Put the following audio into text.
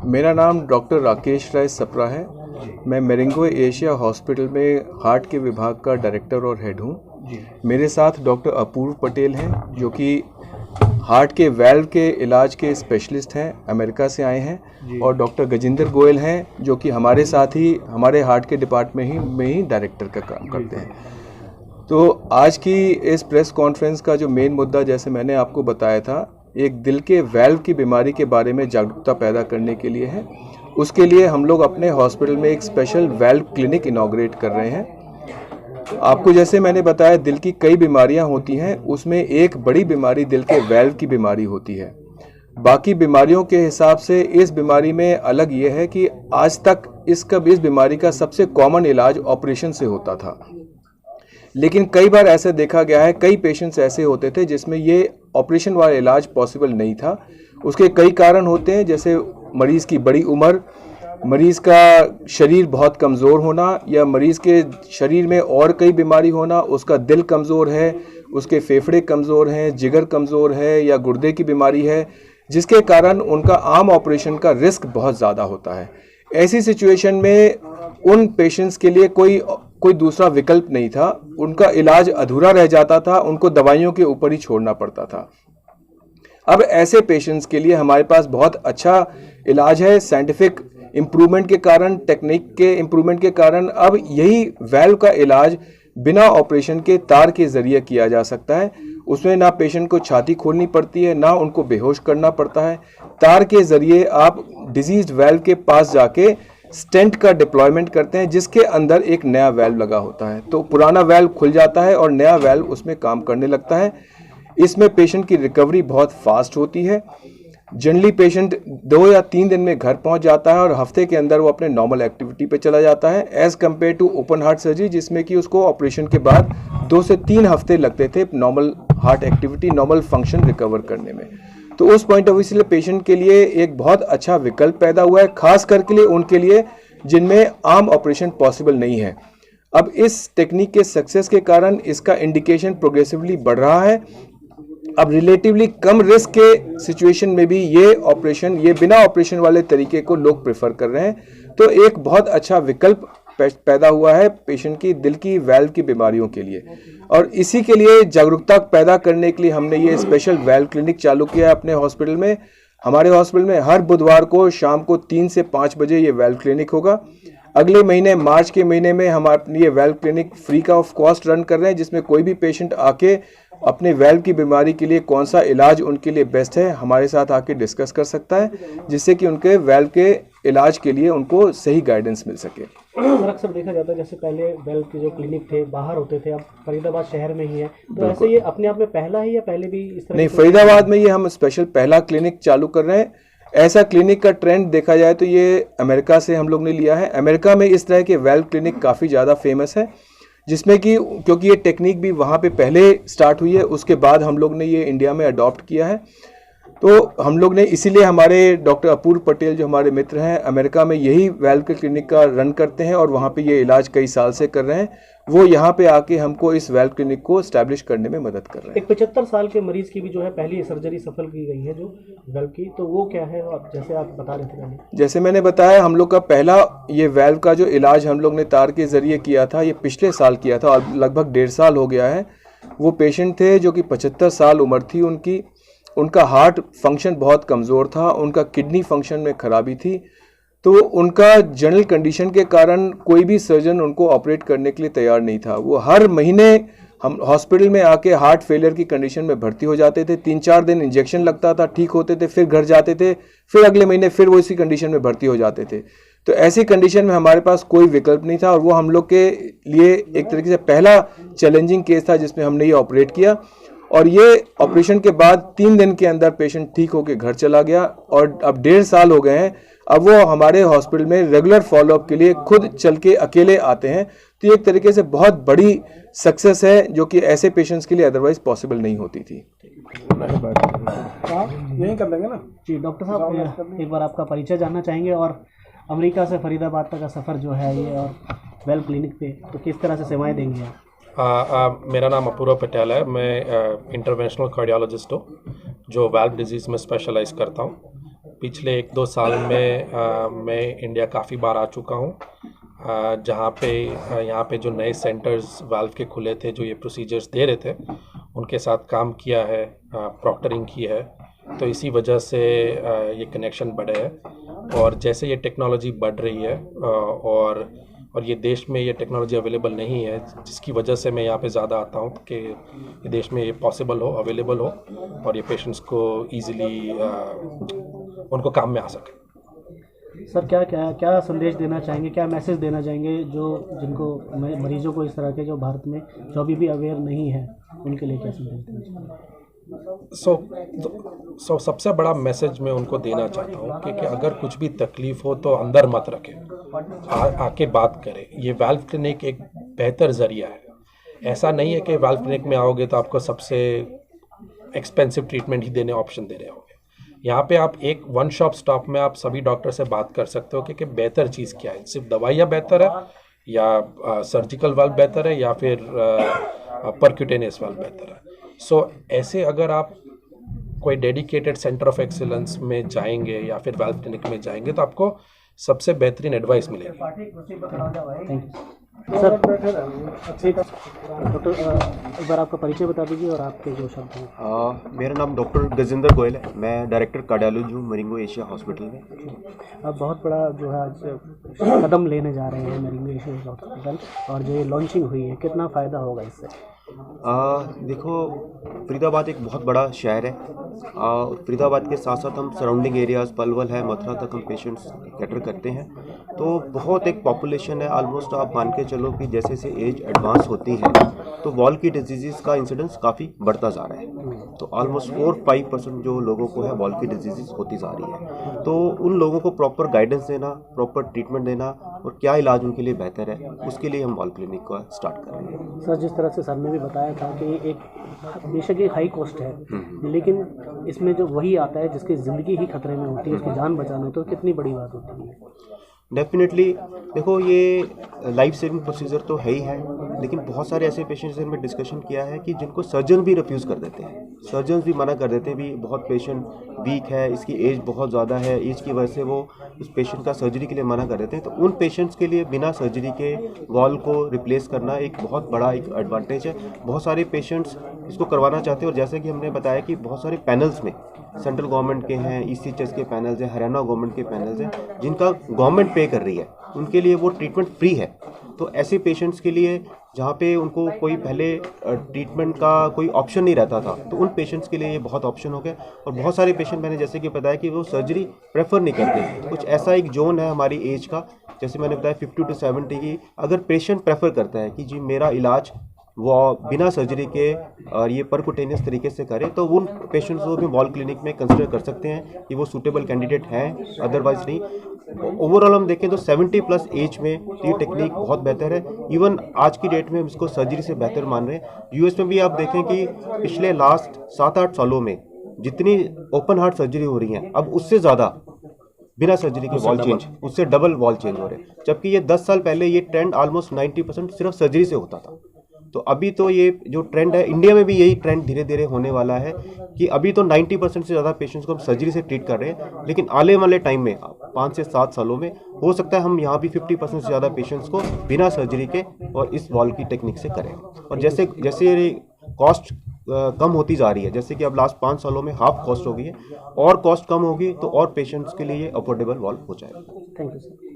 मेरा नाम डॉक्टर राकेश राय सप्रा है। मैं मेरिंगो एशिया हॉस्पिटल में हार्ट के विभाग का डायरेक्टर और हेड हूँ। मेरे साथ डॉक्टर अपूर्व पटेल हैं जो कि हार्ट के वेल्व के इलाज के स्पेशलिस्ट हैं, अमेरिका से आए हैं, और डॉक्टर गजेंद्र गोयल हैं जो कि हमारे साथ ही हमारे हार्ट के डिपार्टमेंट में ही डायरेक्टर का काम करते हैं। तो आज की इस प्रेस कॉन्फ्रेंस का जो मेन मुद्दा, जैसे मैंने आपको बताया था, एक दिल के वेल्व की बीमारी के बारे में जागरूकता पैदा करने के लिए है। उसके लिए हम लोग अपने हॉस्पिटल में एक स्पेशल वेल्व क्लिनिक इनॉग्रेट कर रहे हैं। आपको जैसे मैंने बताया, दिल की कई बीमारियां होती हैं, उसमें एक बड़ी बीमारी दिल के वेल्व की बीमारी होती है। बाकी बीमारियों के हिसाब से इस बीमारी में अलग ये है कि आज तक इस बीमारी का सबसे कॉमन इलाज ऑपरेशन से होता था, लेकिन कई बार ऐसा देखा गया है, कई पेशेंट्स ऐसे होते थे जिसमें ये ऑपरेशन वाला इलाज पॉसिबल नहीं था। उसके कई कारण होते हैं, जैसे मरीज़ की बड़ी उम्र, मरीज़ का शरीर बहुत कमज़ोर होना, या मरीज़ के शरीर में और कई बीमारी होना, उसका दिल कमज़ोर है, उसके फेफड़े कमज़ोर हैं, जिगर कमज़ोर है, या गुर्दे की बीमारी है, जिसके कारण उनका आम ऑपरेशन का रिस्क बहुत ज़्यादा होता है। ऐसी सिचुएशन में उन पेशेंट्स के लिए कोई दूसरा विकल्प नहीं था, उनका इलाज अधूरा रह जाता था, उनको दवाइयों के ऊपर ही छोड़ना पड़ता था। अब ऐसे पेशेंट्स के लिए हमारे पास बहुत अच्छा इलाज है। साइंटिफिक इम्प्रूवमेंट के कारण, टेक्निक के इम्प्रूवमेंट के कारण अब यही वेल्व का इलाज बिना ऑपरेशन के तार के जरिए किया जा सकता है। उसमें ना पेशेंट को छाती खोलनी पड़ती है, ना उनको बेहोश करना पड़ता है। तार के जरिए आप डिजीज्ड वेल्व के पास जाके स्टेंट का डिप्लॉयमेंट करते हैं, जिसके अंदर एक नया वेल्व लगा होता है। तो पुराना वेल्व खुल जाता है और नया वेल्व उसमें काम करने लगता है। इसमें पेशेंट की रिकवरी बहुत फास्ट होती है। जनरली पेशेंट 2 या 3 दिन में घर पहुंच जाता है और हफ्ते के अंदर वो अपने नॉर्मल एक्टिविटी पे चला जाता है, as compare to open heart surgery, जिसमें कि उसको ऑपरेशन के बाद 2 से 3 हफ्ते लगते थे normal heart activity, normal function recover करने में। तो उस पॉइंट ऑफ व्यू से पेशेंट के लिए एक बहुत अच्छा विकल्प पैदा हुआ है, खास करके लिए उनके लिए जिनमें आम ऑपरेशन पॉसिबल नहीं है। अब इस टेक्निक के सक्सेस के कारण इसका इंडिकेशन प्रोग्रेसिवली बढ़ रहा है। अब रिलेटिवली कम रिस्क के सिचुएशन में भी ये बिना ऑपरेशन वाले तरीके को लोग प्रेफर कर रहे हैं। तो एक बहुत अच्छा विकल्प पैदा हुआ है पेशेंट की दिल की वेल्व की बीमारियों के लिए, और इसी के लिए जागरूकता पैदा करने के लिए हमने ये स्पेशल वेल्व क्लिनिक चालू किया है अपने हॉस्पिटल में। हमारे हॉस्पिटल में हर बुधवार को शाम को 3 से 5 बजे ये वेल्व क्लिनिक होगा। अगले महीने मार्च के महीने में हम अपनी ये वेल्व क्लिनिक फ्री का ऑफ कॉस्ट रन कर रहे हैं, जिसमें कोई भी पेशेंट आके अपने वेल्व की बीमारी के लिए कौन सा इलाज उनके लिए बेस्ट है हमारे साथ आके डिस्कस कर सकता है, जिससे कि उनके वेल्व के इलाज के लिए उनको सही गाइडेंस मिल सके। अक्सर देखा जाता है जैसे पहले वेल्व के जो क्लिनिक थे बाहर होते थे, अब फरीदाबाद शहर में ही है, तो ऐसे ये अपने आप में पहला ही या पहले भी इस तरह? नहीं, फरीदाबाद में ये हम स्पेशल पहला क्लिनिक चालू कर रहे हैं। ऐसा क्लिनिक का ट्रेंड देखा जाए तो ये अमेरिका से हम लोग ने लिया है। अमेरिका में इस तरह के वेल्व क्लिनिक काफ़ी ज़्यादा फेमस है, जिसमें कि क्योंकि ये टेक्निक भी वहाँ पे पहले स्टार्ट हुई है, उसके बाद हम लोग ने ये इंडिया में अडॉप्ट किया है। तो हम लोग ने इसीलिए हमारे डॉक्टर अपूर्व पटेल जो हमारे मित्र हैं, अमेरिका में यही वेल्व के क्लिनिक का रन करते हैं और वहाँ पे ये इलाज कई साल से कर रहे हैं। वो यहाँ पे आके हमको इस वेल्व क्लिनिक को एस्टैब्लिश करने में मदद कर रहे हैं। एक 75 साल के मरीज की भी जो है पहली सर्जरी सफल की गई है जो वेल्व की, तो वो क्या है? और जैसे आप बता रहे थे पहले, जैसे मैंने बताया, हम लोग का पहला ये वेल्व का जो इलाज हम लोग ने तार के जरिए किया था, ये पिछले साल किया था और लगभग 1.5 साल हो गया है। वो पेशेंट थे जो कि 75 साल उम्र थी उनकी, उनका हार्ट फंक्शन बहुत कमज़ोर था, उनका किडनी फंक्शन में खराबी थी। तो उनका जनरल कंडीशन के कारण कोई भी सर्जन उनको ऑपरेट करने के लिए तैयार नहीं था। वो हर महीने हम हॉस्पिटल में आके हार्ट फेलियर की कंडीशन में भर्ती हो जाते थे। 3-4 दिन इंजेक्शन लगता था, ठीक होते थे, फिर घर जाते थे, फिर अगले महीने फिर वो इसी कंडीशन में भर्ती हो जाते थे। तो ऐसी कंडीशन में हमारे पास कोई विकल्प नहीं था, और वो हम लोग के लिए एक तरीके से पहला चैलेंजिंग केस था जिसमें हमने ये ऑपरेट किया। और ये ऑपरेशन के बाद 3 दिन के अंदर पेशेंट ठीक होकर घर चला गया, और अब 1.5 साल हो गए हैं। अब वो हमारे हॉस्पिटल में रेगुलर फॉलोअप के लिए खुद चल के अकेले आते हैं। तो ये एक तरीके से बहुत बड़ी सक्सेस है, जो कि ऐसे पेशेंट्स के लिए अदरवाइज पॉसिबल नहीं होती थी। यही कर लेंगे ना जी। डॉक्टर साहब, एक बार आपका परिचय जानना चाहेंगे, और अमेरिका से फरीदाबाद तक का सफ़र जो है ये, और वेल्व क्लिनिक पे तो किस तरह से सेवाएं देंगे आप? मेरा नाम अपूर्व पटेल है। मैं इंटरवेंशनल कार्डियोलॉजिस्ट हूँ जो वाल्व डिजीज़ में स्पेशलाइज करता हूँ। पिछले 1-2 साल में मैं इंडिया काफ़ी बार आ चुका हूँ, जहाँ पे यहाँ पे जो नए सेंटर्स वाल्व के खुले थे, जो ये प्रोसीजर्स दे रहे थे, उनके साथ काम किया है, प्रॉक्टरिंग की है। तो इसी वजह से ये कनेक्शन बढ़े है। और जैसे ये टेक्नोलॉजी बढ़ रही है और ये देश में ये टेक्नोलॉजी अवेलेबल नहीं है, जिसकी वजह से मैं यहाँ पे ज़्यादा आता हूँ कि ये देश में ये पॉसिबल हो, अवेलेबल हो और ये पेशेंट्स को ईज़िली उनको काम में आ सके। सर क्या संदेश देना चाहेंगे, क्या मैसेज देना चाहेंगे जिनको मरीजों को इस तरह के जो भारत में जो अभी भी अवेयर नहीं है, उनके लिए क्या संदेश देना चाहेंगे? सबसे बड़ा मैसेज मैं उनको देना चाहता हूँ कि अगर कुछ भी तकलीफ़ हो तो अंदर मत रखें, आके बात करें। ये वाल्व क्लिनिक एक बेहतर ज़रिया है। ऐसा नहीं है कि वाल्व क्लिनिक में आओगे तो आपको सबसे एक्सपेंसिव ट्रीटमेंट ही देने ऑप्शन दे रहे होंगे। यहाँ पे आप एक वन शॉप स्टॉप में आप सभी डॉक्टर से बात कर सकते हो कि बेहतर चीज़ क्या है, सिर्फ दवाइयाँ बेहतर है या सर्जिकल वाल्व बेहतर है या फिर परक्यूटेनियस वाल्व बेहतर है। ऐसे अगर आप कोई डेडिकेटेड सेंटर ऑफ एक्सीलेंस में जाएंगे या फिर वाल्व क्लिनिक में जाएंगे तो आपको सबसे बेहतरीन एडवाइस मिलेगी। सर डॉक्टर एक बार आपका परिचय बता दीजिए और आपके जो शब्द हैं। मेरा नाम डॉक्टर गजेंद्र गोयल है, मैं डायरेक्टर कार्डियोलॉजी हूँ मरिंगो एशिया हॉस्पिटल में। अब बहुत बड़ा जो है आज कदम लेने जा रहे हैं मरिंगो एशिया हॉस्पिटल, और जो ये लॉन्चिंग हुई है, कितना फ़ायदा होगा इससे? देखो, फरीदाबाद एक बहुत बड़ा शहर है। फरीदाबाद के साथ साथ हम सराउंडिंग एरियाज़ पलवल है, मथुरा तक हम पेशेंट्स कैटर करते हैं। तो बहुत एक पॉपुलेशन है, ऑलमोस्ट आप मान के चलो कि जैसे जैसे एज एडवांस होती है तो वॉल की डिजीज़ का इंसिडेंस काफ़ी बढ़ता जा रहा है। तो ऑलमोस्ट 4-5% जो लोगों को है वॉल की डिजीज़ होती जा रही है। तो उन लोगों को प्रॉपर गाइडेंस देना, प्रॉपर ट्रीटमेंट देना और क्या इलाज उनके लिए बेहतर है, उसके लिए हम वॉल क्लिनिक का स्टार्ट कर रहे हैं। सर, जिस तरह से सर ने भी बताया था कि एक बेशक एक हाई कॉस्ट है, लेकिन इसमें जो वही आता है जिसकी ज़िंदगी ही खतरे में होती है, उसकी जान बचाना, तो कितनी बड़ी बात होती है। डेफिनेटली देखो, ये लाइफ सेविंग प्रोसीजर तो है ही है, लेकिन बहुत सारे ऐसे पेशेंट्स में डिस्कशन किया है कि जिनको सर्जन भी रिफ्यूज़ कर देते हैं, सर्जन भी मना कर देते हैं भी बहुत पेशेंट वीक है, इसकी एज बहुत ज़्यादा है, एज की वजह से वो उस पेशेंट का सर्जरी के लिए मना कर देते हैं। तो उन पेशेंट्स के लिए बिना सर्जरी के वॉल को रिप्लेस करना एक बहुत बड़ा एक एडवांटेज है। बहुत सारे पेशेंट्स इसको करवाना चाहते हैं और जैसे कि हमने बताया कि बहुत सारे पैनल्स में सेंट्रल गवर्नमेंट के हैं, ECHS के पैनल्स हैं, हरियाणा गवर्नमेंट के पैनल्स हैं, जिनका गवर्नमेंट पे कर रही है, उनके लिए वो ट्रीटमेंट फ्री है। तो ऐसे पेशेंट्स के लिए जहाँ पे उनको कोई पहले ट्रीटमेंट का कोई ऑप्शन नहीं रहता था, तो उन पेशेंट्स के लिए ये बहुत ऑप्शन हो गया। और बहुत सारे पेशेंट मैंने जैसे कि बताया कि वो सर्जरी प्रेफर नहीं करते। कुछ ऐसा एक जोन है हमारी एज का, जैसे मैंने बताया 50 to 70 की, अगर पेशेंट प्रेफर करता है कि जी मेरा इलाज वो बिना सर्जरी के और ये परकुटेनियस तरीके से करें, तो उन पेशेंट्स को भी वॉल क्लिनिक में कंसिडर कर सकते हैं कि वो सूटेबल कैंडिडेट हैं, अदरवाइज नहीं। ओवरऑल हम देखें तो 70+ एज में ये टेक्निक बहुत बेहतर है। इवन आज की डेट में हम इसको सर्जरी से बेहतर मान रहे हैं। US में भी आप देखें कि पिछले लास्ट 7-8 सालों में जितनी ओपन हार्ट सर्जरी हो रही हैं, अब उससे ज़्यादा बिना सर्जरी के वॉल चेंज, उससे डबल वॉल चेंज हो रहे हैं। जबकि ये 10 साल पहले ये ट्रेंड ऑलमोस्ट 90% सिर्फ सर्जरी से होता था। तो अभी तो ये जो ट्रेंड है, इंडिया में भी यही ट्रेंड धीरे धीरे होने वाला है कि अभी तो 90% से ज़्यादा पेशेंट्स को हम सर्जरी से ट्रीट कर रहे हैं, लेकिन आने वाले टाइम में 5 से 7 सालों में हो सकता है हम यहाँ भी 50% से ज़्यादा पेशेंट्स को बिना सर्जरी के और इस वॉल की टेक्निक से करें। और जैसे जैसे कॉस्ट कम होती जा रही है, जैसे कि अब लास्ट 5 सालों में हाफ कॉस्ट हो गई है, और कॉस्ट कम होगी तो और पेशेंट्स के लिए ये अफोर्डेबल वॉल हो जाएगा। Thank you sir.